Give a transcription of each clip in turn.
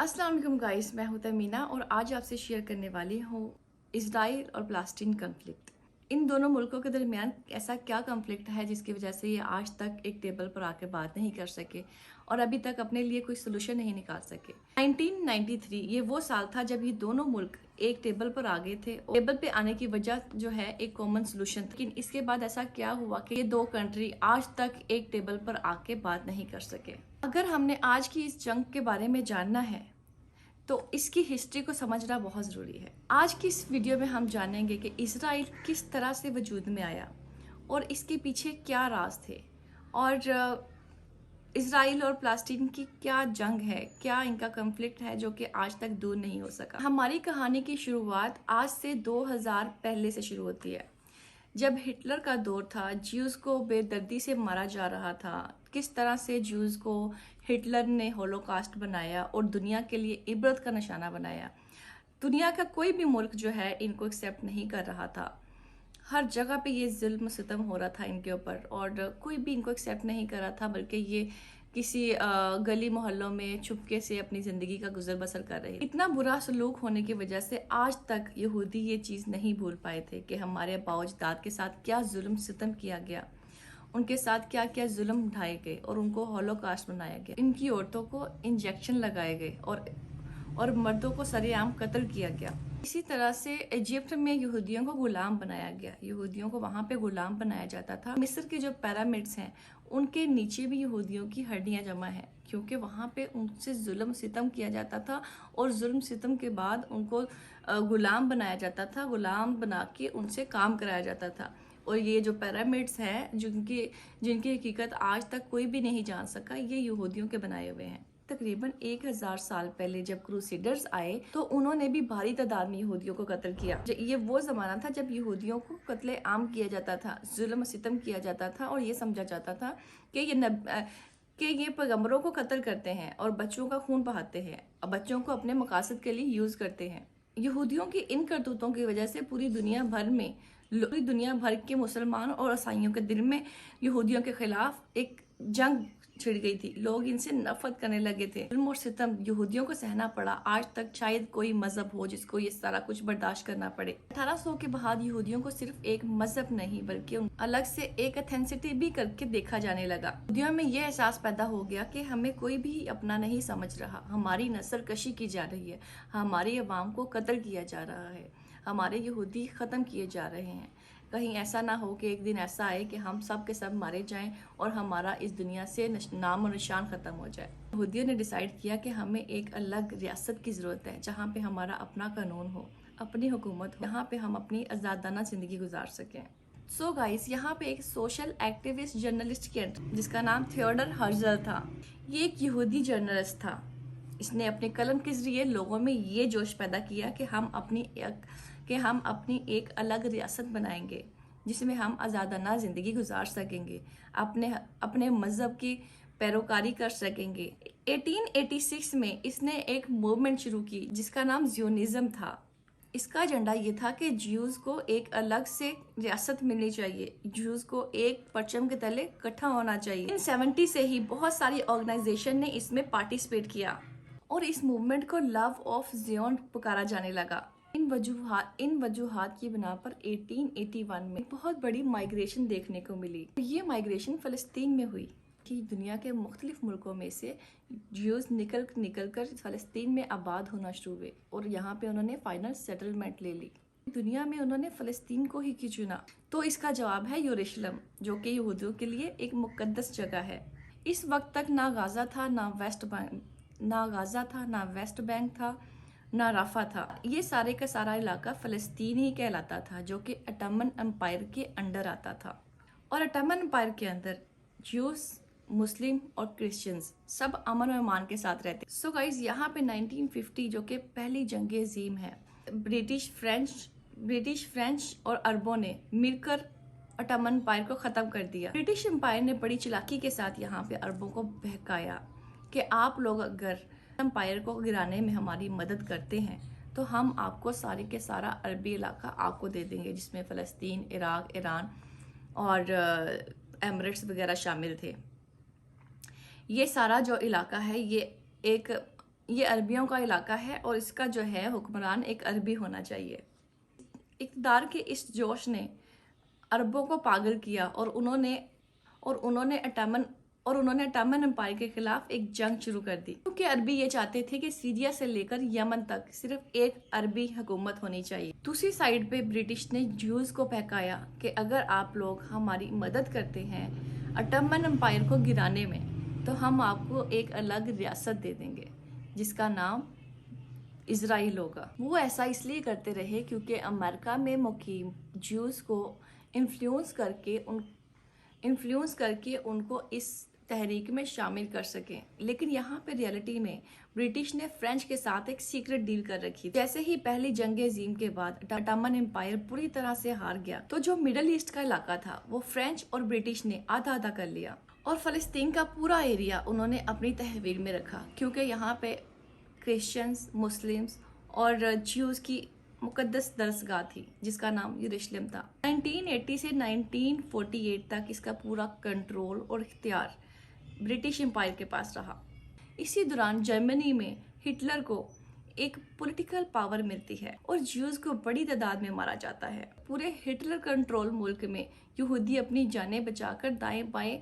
अस्सलाम वालेकुम गाइस, मैं हूं तमीना और आज आपसे शेयर करने वाली हूं इजराइल और फ़लस्तीन कन्फ्लिक्ट। इन दोनों मुल्कों के दरमियान ऐसा क्या कन्फ्लिक्ट है जिसकी वजह से ये आज तक एक टेबल पर आके बात नहीं कर सके और अभी तक अपने लिए कोई सोल्यूशन नहीं निकाल सके। 1993 ये वो साल था जब ये दोनों मुल्क एक टेबल पर आ गए थे। टेबल पे आने की वजह जो है एक कॉमन सोल्यूशन था, लेकिन इसके बाद ऐसा क्या हुआ कि ये दो कंट्री आज तक एक टेबल पर आके बात नहीं कर सके। अगर हमने आज की इस जंग के बारे में जानना है तो इसकी हिस्ट्री को समझना बहुत ज़रूरी है। आज की इस वीडियो में हम जानेंगे कि इसराइल किस तरह से वजूद में आया और इसके पीछे क्या राज थे और इसराइल और फ़लस्तीन की क्या जंग है, क्या इनका कन्फ्लिक्ट है जो कि आज तक दूर नहीं हो सका। हमारी कहानी की शुरुआत आज से 2000 पहले से शुरू होती है, जब हिटलर का दौर था। ज्यूज़ को बेदर्दी से मारा जा रहा था। किस तरह से ज्यूज़ को हिटलर ने होलोकास्ट बनाया और दुनिया के लिए इबरत का निशाना बनाया। दुनिया का कोई भी मुल्क जो है इनको एक्सेप्ट नहीं कर रहा था। हर जगह पे ये जुल्म सितम हो रहा था इनके ऊपर और कोई भी इनको एक्सेप्ट नहीं कर रहा था, बल्कि ये किसी गली मोहल्लों में छुपके से अपनी ज़िंदगी का गुजर बसर कर रहे। इतना बुरा सलूक होने की वजह से आज तक यहूदी ये चीज़ नहीं भूल पाए थे कि हमारे बाओजदाद के साथ क्या जुल्म सितम किया गया, उनके साथ क्या क्या जुल्म उठाए गए और उनको हॉलोकास्ट बनाया गया। इनकी औरतों को इंजेक्शन लगाए गए और मर्दों को सरेआम कत्ल किया गया। इसी तरह से इजिप्ट में यहूदियों को गुलाम बनाया गया। यहूदियों को वहाँ पे गुलाम बनाया जाता था। मिस्र के जो पिरामिड्स हैं उनके नीचे भी यहूदियों की हड्डियाँ जमा हैं, क्योंकि वहाँ पे उनसे जुल्म सितम किया जाता था और जुल्म सितम के बाद उनको गुलाम बनाया जाता था। गुलाम बना के उनसे काम कराया जाता था। और ये जो पिरामिड्स हैं जिनकी जिनकी हकीकत आज तक कोई भी नहीं जान सका, ये यहूदियों के बनाए हुए हैं। तकरीबन 1000 साल पहले जब क्रूसेडर्स आए तो उन्होंने भी भारी तादाद में यहूदियों को कत्ल किया। ये वो ज़माना था जब यहूदियों को कत्ले आम किया जाता था, जुल्म सितम किया जाता था और ये समझा जाता था कि ये पैगंबरों को कत्ल करते हैं और बच्चों का खून बहाते हैं और बच्चों को अपने मकासद के लिए यूज़ करते हैं। यहूदियों की इन करतूतों की वजह से पूरी दुनिया भर के मुसलमान और ईसाइयों के दिल में यहूदियों के खिलाफ एक जंग छिड़ गई थी। लोग इनसे नफरत करने लगे थे। जुल्म और सितम यहूदियों को सहना पड़ा। आज तक शायद कोई मजहब हो जिसको ये सारा कुछ बर्दाश्त करना पड़े। 1800 के बाद यहूदियों को सिर्फ एक मजहब नहीं बल्कि अलग से एक एथेंसिटी भी करके देखा जाने लगा। यहूदियों में यह एहसास पैदा हो गया कि हमें कोई भी अपना नहीं समझ रहा, हमारी नस्ल कशी की जा रही है, हमारी अवाम को कत्ल किया जा रहा है, हमारे यहूदी ख़त्म किए जा रहे हैं। कहीं ऐसा ना हो कि एक दिन ऐसा आए कि हम सब के सब मारे जाएं और हमारा इस दुनिया से नाम और निशान ख़त्म हो जाए। यहूदियों ने डिसाइड किया कि हमें एक अलग रियासत की ज़रूरत है जहाँ पे हमारा अपना कानून हो, अपनी हुकूमत हो, यहाँ पे हम अपनी आज़ादाना ज़िंदगी गुजार सकें। सो गाइस, यहाँ पे एक सोशल एक्टिविस्ट जर्नलिस्ट की जिसका नाम थियोडर हर्जल था। ये एक यहूदी जर्नलिस्ट था। इसने अपने कलम के ज़रिए लोगों में ये जोश पैदा किया कि हम अपनी एक अलग रियासत बनाएंगे जिसमें हम आज़ादाना ज़िंदगी गुजार सकेंगे, अपने अपने मज़हब की पैरोकारी कर सकेंगे। 1886 में इसने एक मूवमेंट शुरू की जिसका नाम ज़ियोनिज़्म था। इसका एजेंडा ये था कि ज्यूज़ को एक अलग से रियासत मिलनी चाहिए, ज्यूज़ को एक परचम के तले इकट्ठा होना चाहिए। इन 70 से ही बहुत सारी ऑर्गेनाइजेशन ने इसमें पार्टिसिपेट किया और इस मूवमेंट को लव ऑफ ज़ियोन पुकारा जाने लगा। इन वजूहात की बिना पर 1881 में बहुत बड़ी माइग्रेशन देखने को मिली। ये माइग्रेशन फ़लस्तीन में हुई कि दुनिया के मुख्तलिफ मुल्कों में से ज्यूज़ निकल कर फ़लस्तीन में आबाद होना शुरू हुए और यहाँ पे उन्होंने फाइनल सेटलमेंट ले ली। दुनिया में उन्होंने फ़लस्तीन को ही क्यों चुना? तो इसका जवाब है यरूशलेम, जो कि यहूदियों के लिए एक मुक़द्दस जगह है। इस वक्त तक ना गाज़ा था, ना वेस्ट बैंक था, ना राफा था। ये सारे का सारा इलाका फ़लस्तीन ही कहलाता था, जो कि अटमन एम्पायर के अंडर आता था। और अटमन एम्पायर के अंदर ज्यूस, मुस्लिम और क्रिश्चियंस सब अमन और ईमान के साथ रहते। सो गाइज, यहाँ पे 1950 जो कि पहली जंग अजीम है, ब्रिटिश फ्रेंच और अरबों ने मिलकर अटमन एम्पायर को ख़त्म कर दिया। ब्रिटिश एम्पायर ने बड़ी चालाकी के साथ यहाँ पे अरबों को बहकाया कि आप लोग अगर एम्पायर को गिराने में हमारी मदद करते हैं तो हम आपको सारे के सारा अरबी इलाका आपको दे देंगे, जिसमें फ़लस्तीन, इराक, ईरान और एमिरेट्स वगैरह शामिल थे। ये सारा जो इलाका है ये एक ये अरबियों का इलाका है और इसका जो है हुक्मरान एक अरबी होना चाहिए। इक़्तिदार के इस जोश ने अरबों को पागल किया और उन्होंने अटमन एम्पायर के खिलाफ एक जंग शुरू कर दी, क्योंकि अरबी ये चाहते थे कि सीरिया से लेकर यमन तक सिर्फ एक अरबी हुकूमत होनी चाहिए। दूसरी साइड पे ब्रिटिश ने ज्यूज को बहकाया कि अगर आप लोग हमारी मदद करते हैं अटमन एम्पायर को गिराने में, तो हम आपको एक अलग रियासत दे देंगे जिसका नाम इज़राइल होगा। वो ऐसा इसलिए करते रहे क्योंकि अमेरिका में मुकीम ज्यूज़ को इन्फ्लुएंस करके उनको इस तहरीक में शामिल कर सकें। लेकिन यहाँ पे रियलिटी में ब्रिटिश ने फ्रेंच के साथ एक सीक्रेट डील कर रखी थी। जैसे ही पहली जंग अजीम के बाद अटमन एम्पायर पूरी तरह से हार गया, तो जो मिडल ईस्ट का इलाका था वो फ्रेंच और ब्रिटिश ने आधा आधा कर लिया और फ़लस्तीन का पूरा एरिया उन्होंने अपनी तहवील में रखा, क्योंकि यहाँ पे क्रिश्चियंस, मुस्लिम्स और ज्यूज़ की मुकद्दस दरसगाह थी जिसका नाम यरूशलेम था। 1980 से 1948 तक इसका पूरा कंट्रोल और इख्तियार ब्रिटिश एम्पायर के पास रहा। इसी दौरान जर्मनी में हिटलर को एक पॉलिटिकल पावर मिलती है और ज्यूज़ को बड़ी तादाद में मारा जाता है। पूरे हिटलर कंट्रोल मुल्क में यहूदी अपनी जानें बचाकर दाएं बाएं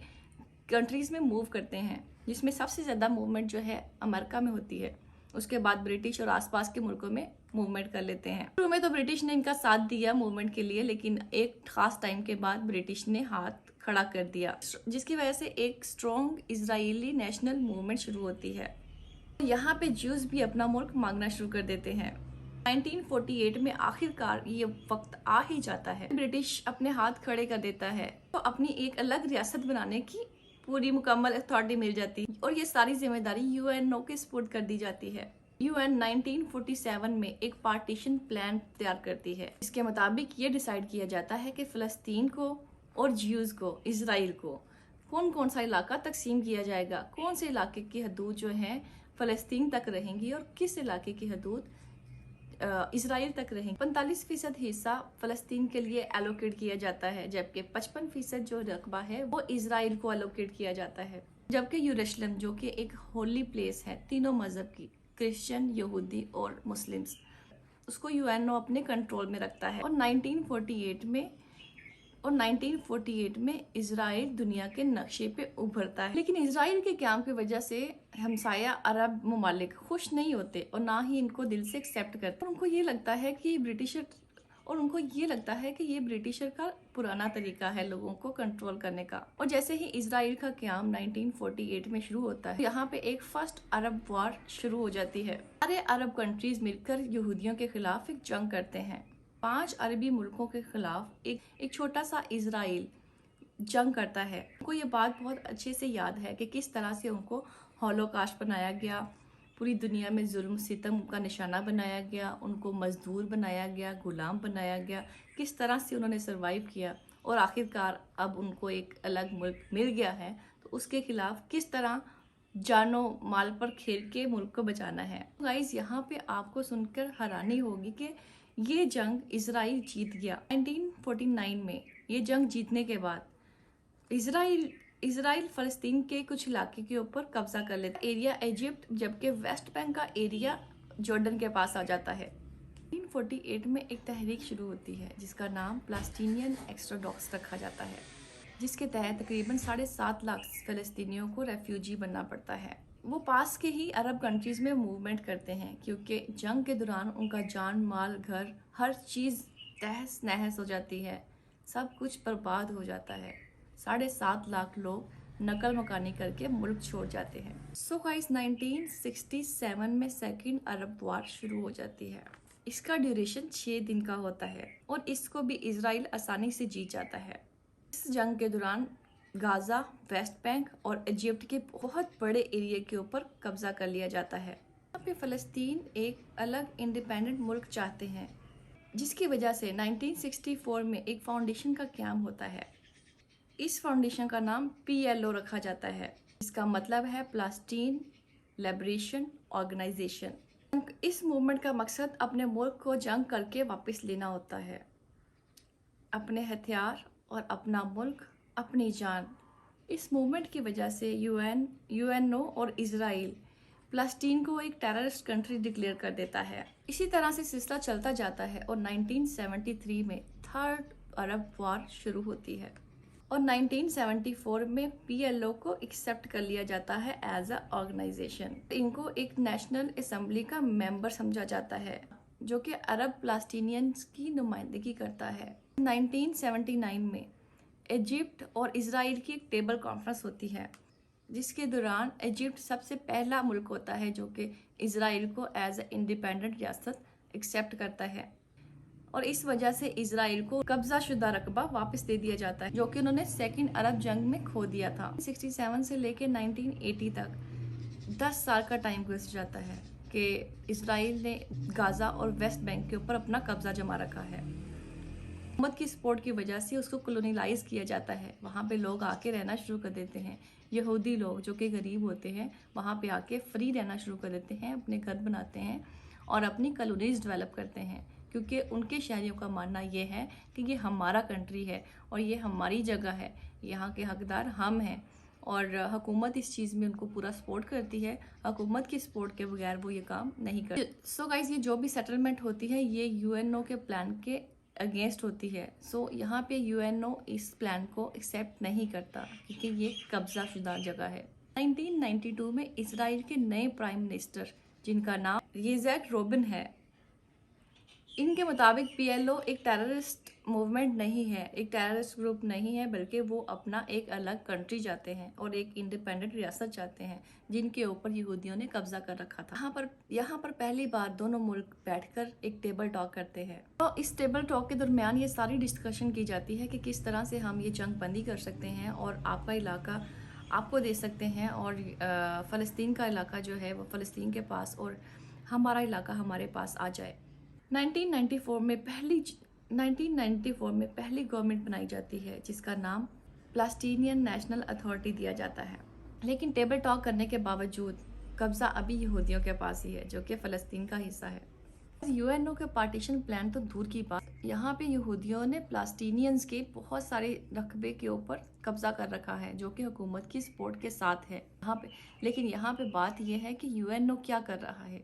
कंट्रीज़ में मूव करते हैं, जिसमें सबसे ज़्यादा मूवमेंट जो है अमेरिका में होती है। उसके बाद ब्रिटिश और आसपास के मुल्कों में मूवमेंट कर लेते हैं। शुरू में तो ब्रिटिश ने इनका साथ दिया मूवमेंट के लिए, लेकिन एक खास टाइम के बाद ब्रिटिश ने हाथ खड़ा कर दिया, जिसकी वजह से एक स्ट्रॉन्ग इजरायली नेशनल मूवमेंट शुरू होती है। यहाँ पे ज्यूज भी अपना मुल्क मांगना शुरू कर देते हैं। 1948 में आखिरकार ये वक्त आ ही जाता है, ब्रिटिश अपने हाथ खड़े कर देता है तो अपनी एक अलग रियासत बनाने की पूरी मुकम्मल अथॉरिटी मिल जाती है और ये सारी जिम्मेदारी यूएनओ के सुपुर्द कर दी जाती है। यूएन 1947 में एक पार्टीशन प्लान तैयार करती है, इसके मुताबिक ये डिसाइड किया जाता है कि फ़लस्तीन को और ज्यूज़ को, इज़राइल को कौन कौन सा इलाका तकसीम किया जाएगा, कौन से इलाके की हदूद जो हैं फ़लस्तीन तक रहेंगी और किस इलाके की हदूद इज़राइल तक रहेंगी। 45% हिस्सा फ़लस्तीन के लिए एलोकेट किया जाता है, जबकि 55% जो रकबा है वो इज़राइल को एलोकेट किया जाता है। जबकि यरूशलेम जो कि एक होली प्लेस है तीनों मज़हब की, क्रिश्चियन, यहूदी और मुस्लिम्स, उसको यूएनओ अपने कंट्रोल में रखता है। और 1948 में इज़राइल दुनिया के नक्शे पे उभरता है। लेकिन इज़राइल के क़याम की वजह से हमसाया अरब ममालिक खुश नहीं होते और ना ही इनको दिल से एक्सेप्ट करते। उनको ये लगता है कि ये ब्रिटिशर का पुराना तरीका है लोगों को कंट्रोल करने का। और जैसे ही इज़राइल का क़याम 1948 में शुरू होता है, यहाँ पे एक फर्स्ट अरब वॉर शुरू हो जाती है। सारे अरब कंट्रीज मिलकर यहूदियों के खिलाफ एक जंग करते हैं। 5 अरबी मुल्कों के खिलाफ एक छोटा सा इज़राइल जंग करता है। उनको ये बात बहुत अच्छे से याद है कि किस तरह से उनको हॉलोकास्ट बनाया गया, पूरी दुनिया में जुल्म सितम का निशाना बनाया गया, उनको मजदूर बनाया गया, गुलाम बनाया गया, किस तरह से उन्होंने सर्वाइव किया और आखिरकार अब उनको एक अलग मुल्क मिल गया है, तो उसके खिलाफ किस तरह जानो माल पर खेल के मुल्क को बचाना है। गाइस, यहाँ पे आपको सुनकर हैरानी होगी कि ये जंग इज़राइल जीत गया। 1949 में ये जंग जीतने के बाद इज़राइल फ़लस्तीन के कुछ इलाके के ऊपर कब्जा कर लेता है, एरिया इजिप्ट, जबकि वेस्ट बैंक का एरिया जॉर्डन के पास आ जाता है। 1948 में एक तहरीक शुरू होती है जिसका नाम पैलेस्टीनियन एक्सोडस रखा जाता है, जिसके तहत तकरीबन 7.5 लाख फ़लस्तीनियों को रेफ्यूजी बनना पड़ता है। वो पास के ही अरब कंट्रीज़ में मूवमेंट करते हैं, क्योंकि जंग के दौरान उनका जान माल, घर, हर चीज़ तहस नहस हो जाती है, सब कुछ बर्बाद हो जाता है। 7.5 लाख लोग नकल मकानी करके मुल्क छोड़ जाते हैं। सो गाइस, 1967 में सेकेंड अरब वॉर शुरू हो जाती है। इसका ड्यूरेशन 6 दिन का होता है और इसको भी इज़राइल आसानी से जीत जाता है। इस जंग के दौरान गाज़ा, वेस्ट बैंक और इजिप्ट के बहुत बड़े एरिया के ऊपर कब्जा कर लिया जाता है। यहाँ पे फ़लस्तीन एक अलग इंडिपेंडेंट मुल्क चाहते हैं, जिसकी वजह से 1964 में एक फाउंडेशन का क़याम होता है। इस फाउंडेशन का नाम PLO रखा जाता है, इसका मतलब है पैलेस्टीन लिबरेशन ऑर्गेनाइजेशन। इस मूवमेंट का मकसद अपने मुल्क को जंग करके वापस लेना होता है, अपने हथियार और अपना मुल्क, अपनी जान। इस मूवमेंट की वजह से यूएनओ और इज़राइल फ़लस्तीन को एक टेररिस्ट कंट्री डिक्लेयर कर देता है। इसी तरह से सिलसिला चलता जाता है और 1973 में थर्ड अरब वॉर शुरू होती है और 1974 में पीएलओ को एक्सेप्ट कर लिया जाता है एज अ ऑर्गेनाइजेशन। इनको एक नेशनल असेंबली का मेंबर समझा जाता है जो कि अरब प्लास्टीनियंस की नुमाइंदगी करता है। 1979 में इजिप्ट और इसराइल की एक टेबल कॉन्फ्रेंस होती है जिसके दौरान इजिप्ट सबसे पहला मुल्क होता है जो कि इसराइल को एज ए इंडिपेंडेंट रियासत एक्सेप्ट करता है और इस वजह से इसराइल को कब्जा शुदा रकबा वापस दे दिया जाता है जो कि उन्होंने सेकेंड अरब जंग में खो दिया था। 67 से लेकर 1980 तक 10 साल का टाइम गुजर जाता है कि इसराइल ने गाजा और वेस्ट बैंक के ऊपर अपना कब्जा जमा रखा है। हुकूमत की सपोर्ट की वजह से उसको कॉलोनीलाइज किया जाता है। वहाँ पे लोग आके रहना शुरू कर देते हैं। यहूदी लोग जो कि गरीब होते हैं वहाँ पे आके फ्री रहना शुरू कर देते हैं, अपने घर बनाते हैं और अपनी कॉलोनीज डेवलप करते हैं क्योंकि उनके शहरियों का मानना ये है कि ये हमारा कंट्री है और ये हमारी जगह है, यहाँ के हकदार हम हैं और हुकूमत इस चीज़ में उनको पूरा सपोर्ट करती है। हुकूमत की सपोर्ट के बगैर वो ये काम नहीं करते। सो गाइज, ये जो भी सेटलमेंट होती है ये यूएनओ के प्लान के अगेंस्ट होती है। सो यहाँ पे यूएनओ इस प्लान को एक्सेप्ट नहीं करता क्योंकि ये कब्जा शुदा जगह है। 1992 में इसराइल के नए प्राइम मिनिस्टर जिनका नाम यिtzhak रबिन है, इनके मुताबिक पीएलओ एक टेररिस्ट मूवमेंट नहीं है, एक टेररिस्ट ग्रुप नहीं है, बल्कि वो अपना एक अलग कंट्री चाहते हैं और एक इंडिपेंडेंट रियासत चाहते हैं जिनके ऊपर यहूदियों ने कब्जा कर रखा था। यहाँ पर पहली बार दोनों मुल्क बैठकर एक टेबल टॉक करते हैं। तो इस टेबल टॉक के दरमियान ये सारी डिस्कशन की जाती है कि किस तरह से हम ये जंग बंदी कर सकते हैं और आपका इलाका आपको दे सकते हैं और फ़लस्तीन का इलाका जो है वो फ़लस्तीन के पास और हमारा इलाका हमारे पास आ जाए। 1994 में पहली गवर्नमेंट बनाई जाती है जिसका नाम प्लास्टीनियन नेशनल अथॉरिटी दिया जाता है। लेकिन टेबल टॉक करने के बावजूद कब्जा अभी यहूदियों के पास ही है जो कि फ़लस्तीन का हिस्सा है। यूएनओ के पार्टीशन प्लान तो दूर की बात, यहाँ पे यहूदियों ने प्लास्टीनियंस के बहुत सारे रकबे के ऊपर कब्जा कर रखा है जो कि हुकूमत की सपोर्ट के साथ है यहाँ पे। लेकिन यहाँ पे बात यह है कि यूएनओ क्या कर रहा है,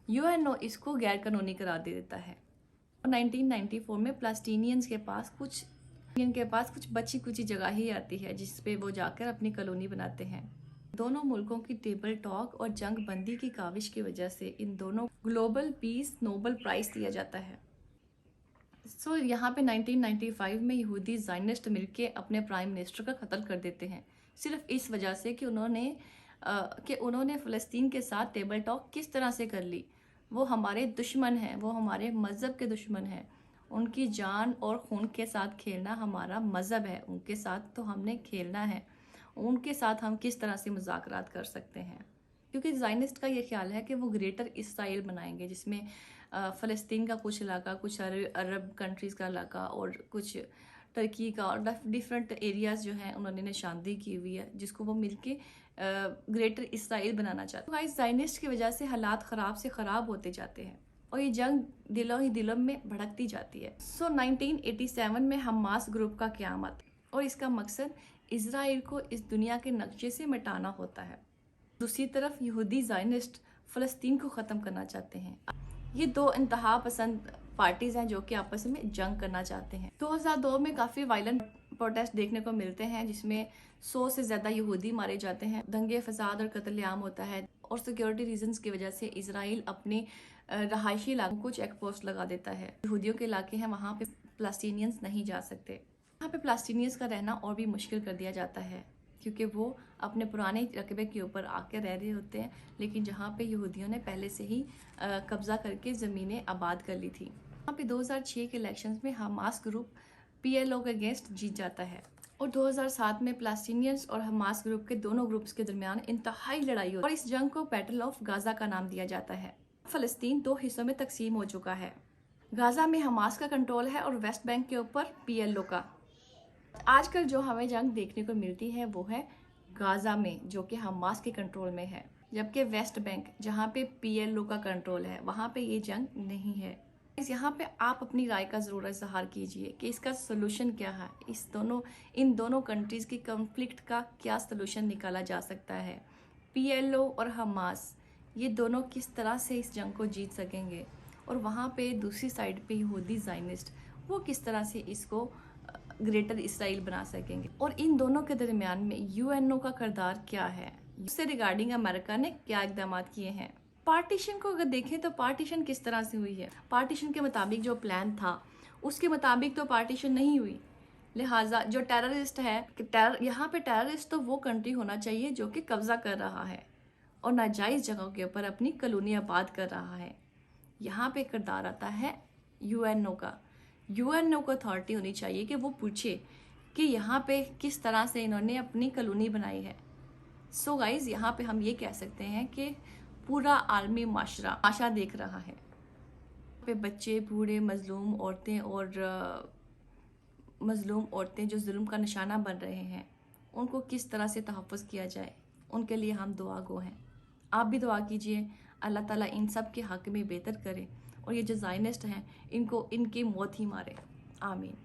यूएनओ इसको गैर कानूनी करार दे देता है। 1994 में प्लास्टीनियंस के पास कुछ बची कुची जगह ही आती है जिस पे वो जाकर अपनी कॉलोनी बनाते हैं। दोनों मुल्कों की टेबल टॉक और जंग बंदी की काविश की वजह से इन दोनों ग्लोबल पीस नोबल प्राइज दिया जाता है। सो यहाँ पे 1995 में यहूदी ज़ायनिस्ट मिलके अपने प्राइम मिनिस्टर का कत्ल कर देते हैं सिर्फ इस वजह से कि उन्होंने फ़लस्तीन के साथ टेबल टॉक किस तरह से कर ली। वो हमारे दुश्मन हैं, वो हमारे मज़हब के दुश्मन हैं। उनकी जान और खून के साथ खेलना हमारा मज़हब है, उनके साथ तो हमने खेलना है। उनके साथ हम किस तरह से मुज़ाकरात कर सकते हैं, क्योंकि ज़ायनिस्ट का ये ख्याल है कि वो ग्रेटर इसराइल बनाएंगे जिसमें फ़लस्तीन का कुछ इलाका, कुछ अरब कंट्रीज़ का इलाका और कुछ टर्की का और डिफरेंट एरियाज़ जो हैं उन्होंने निशानदेही की हुई है जिसको वो मिलके ग्रेटर इसराइल बनाना चाहते हैं। इस ज़ायनिस्ट की वजह से हालात ख़राब से ख़राब होते जाते हैं और ये जंग दिलों ही दिलों में भड़कती जाती है। 1987 में हमास ग्रुप का क़यामत और इसका मकसद इसराइल को इस दुनिया के नक्शे से मिटाना होता है। दूसरी तरफ यहूदी ज़ायनिस्ट फ़लस्तीन को ख़त्म करना चाहते हैं। ये दो इंतहा पसंद पार्टीज़ हैं जो कि आपस में जंग करना चाहते हैं। 2002 में काफ़ी वायलेंट प्रोटेस्ट देखने को मिलते हैं जिसमें 100 से ज़्यादा यहूदी मारे जाते हैं, दंगे फसाद और कत्लेआम होता है और सिक्योरिटी रीजंस की वजह से इसराइल अपने रहायशी इलाकों को चेक पोस्ट लगा देता है। यहूदियों के इलाके हैं वहाँ पे प्लास्टीनियंस नहीं जा सकते। यहाँ पे प्लास्टीनियंस का रहना और भी मुश्किल कर दिया जाता है क्योंकि वो अपने पुराने रकबे के ऊपर आके रह रहे होते हैं, लेकिन जहाँ पे यहूदियों ने पहले से ही कब्ज़ा करके ज़मीनें आबाद कर ली थी। यहाँ पे 2006 के इलेक्शंस में हमास ग्रुप पीएलओ के अगेंस्ट जीत जाता है और 2007 में प्लास्टीनियंस और हमास ग्रुप के दोनों ग्रुप्स के दरमियान इंतहाई लड़ाई होती है और इस जंग को बैटल ऑफ गाजा का नाम दिया जाता है। फ़लस्तीन दो हिस्सों में तकसीम हो चुका है। गाजा में हमास का कंट्रोल है और वेस्ट बैंक के ऊपर पीएलओ का। आजकल जो हमें जंग देखने को मिलती है वो है गाजा में जो कि हमास के कंट्रोल में है, जबकि वेस्ट बैंक जहाँ पे पीएलओ का कंट्रोल है वहाँ पे ये जंग नहीं है। यहाँ पे आप अपनी राय का ज़रूर इजहार कीजिए कि इसका सोल्यूशन क्या है, इन दोनों कंट्रीज़ की कॉन्फ्लिक्ट का क्या सोल्यूशन निकाला जा सकता है PLO और हमास ये दोनों किस तरह से इस जंग को जीत सकेंगे, और वहाँ पे दूसरी साइड पे यहूदी ज़ायनिस्ट वो किस तरह से इसको ग्रेटर इसराइल बना सकेंगे, और इन दोनों के दरमियान में UNO का किरदार क्या है, इससे रिगार्डिंग अमेरिका ने क्या इकदाम किए हैं। पार्टीशन को अगर देखें तो पार्टीशन किस तरह से हुई है, पार्टीशन के मुताबिक जो प्लान था उसके मुताबिक तो पार्टीशन नहीं हुई। लिहाजा जो टेररिस्ट है, यहाँ पे टेररिस्ट तो वो कंट्री होना चाहिए जो कि कब्जा कर रहा है और नाजायज़ जगहों के ऊपर अपनी कॉलोनी आबाद कर रहा है। यहाँ पे किरदार आता है UNO का। UNO को अथॉरिटी होनी चाहिए कि वो पूछे कि यहाँ पे किस तरह से इन्होंने अपनी कॉलोनी बनाई है। सो गाइज, यहाँ पे हम ये कह सकते हैं कि पूरा आलमी माशरा आशा देख रहा है पे बच्चे, बूढ़े, मजलूम औरतें जो जुल्म का निशाना बन रहे हैं, उनको किस तरह से तहफ़्फ़ुज़ किया जाए, उनके लिए हम दुआ गो हैं। आप भी दुआ कीजिए, अल्लाह ताला इन सब के हक़ में बेहतर करे और ये जो ज़ायनिस्ट हैं इनको इनकी मौत ही मारे। आमीन।